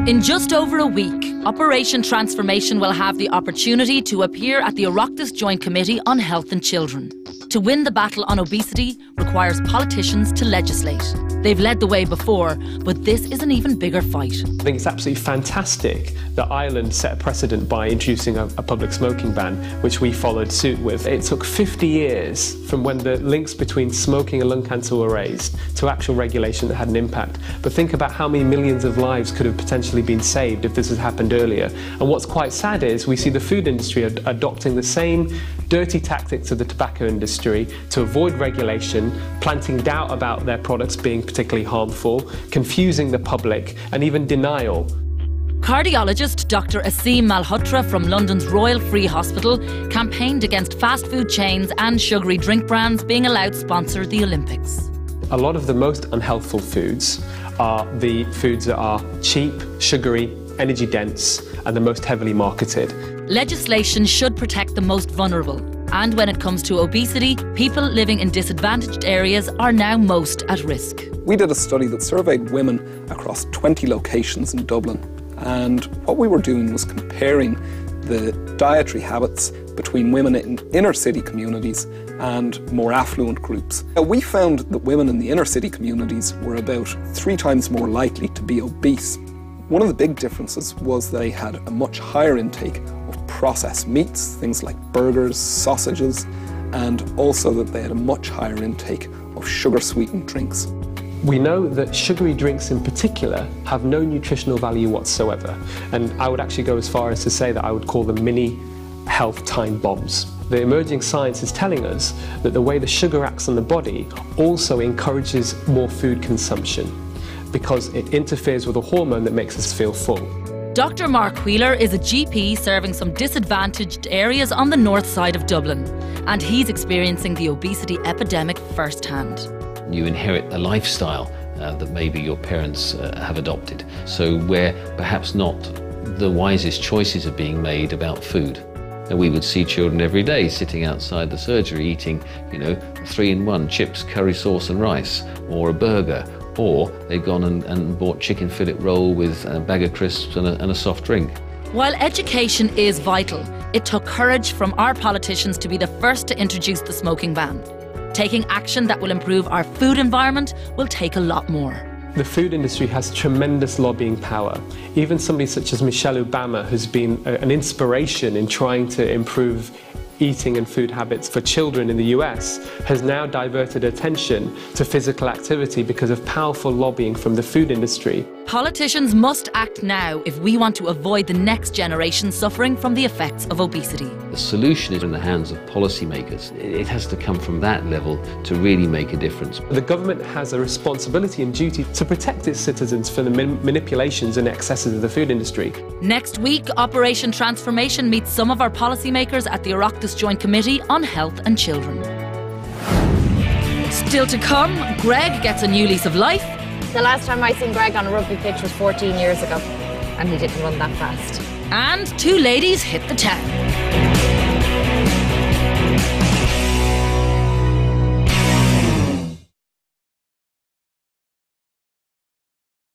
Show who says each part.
Speaker 1: In just over a week, Operation Transformation will have the opportunity to appear at the Oireachtas Joint Committee on Health and Children. To win the battle on obesity requires politicians to legislate. They've led the way before, but this is an even bigger fight.
Speaker 2: I think it's absolutely fantastic that Ireland set a precedent by introducing a public smoking ban, which we followed suit with. It took 50 years from when the links between smoking and lung cancer were raised to actual regulation that had an impact. But think about how many millions of lives could have potentially been saved if this had happened earlier. And what's quite sad is we see the food industry adopting the same dirty tactics of the tobacco industry to avoid regulation, planting doubt about their products being particularly harmful, confusing the public, and even denial.
Speaker 1: Cardiologist Dr Aseem Malhotra from London's Royal Free Hospital campaigned against fast food chains and sugary drink brands being allowed to sponsor the Olympics.
Speaker 2: A lot of the most unhealthful foods are the foods that are cheap, sugary, energy dense, and the most heavily marketed.
Speaker 1: Legislation should protect the most vulnerable. And when it comes to obesity, people living in disadvantaged areas are now most at risk.
Speaker 3: We did a study that surveyed women across 20 locations in Dublin. And what we were doing was comparing the dietary habits between women in inner city communities and more affluent groups. We found that women in the inner city communities were about 3 times more likely to be obese. One of the big differences was they had a much higher intake of processed meats, things like burgers, sausages, and also that they had a much higher intake of sugar-sweetened drinks.
Speaker 2: We know that sugary drinks in particular have no nutritional value whatsoever, and I would actually go as far as to say that I would call them mini health time bombs. The emerging science is telling us that the way the sugar acts on the body also encourages more food consumption, because it interferes with a hormone that makes us feel full.
Speaker 1: Dr Mark Wheeler is a GP serving some disadvantaged areas on the north side of Dublin, and he's experiencing the obesity epidemic firsthand.
Speaker 4: You inherit a lifestyle that maybe your parents have adopted, so where perhaps not the wisest choices are being made about food. And we would see children every day sitting outside the surgery eating, you know, 3-in-1, chips, curry sauce and rice, or a burger. Or they've gone and bought chicken fillet roll with a bag of crisps and a soft drink.
Speaker 1: While education is vital, it took courage from our politicians to be the first to introduce the smoking ban. Taking action that will improve our food environment will take a lot more.
Speaker 2: The food industry has tremendous lobbying power. Even somebody such as Michelle Obama has been an inspiration in trying to improve eating and food habits for children in the US, has now diverted attention to physical activity because of powerful lobbying from the food industry.
Speaker 1: Politicians must act now if we want to avoid the next generation suffering from the effects of obesity.
Speaker 4: The solution is in the hands of policymakers. It has to come from that level to really make a difference.
Speaker 2: The government has a responsibility and duty to protect its citizens from the manipulations and excesses of the food industry.
Speaker 1: Next week, Operation Transformation meets some of our policymakers at the Oireachtas Joint Committee on Health and Children. Still to come, Greg gets a new lease of life.
Speaker 5: The last time I seen Greg on a rugby pitch was 14 years ago, and he didn't run that fast.
Speaker 1: And 2 ladies hit the town.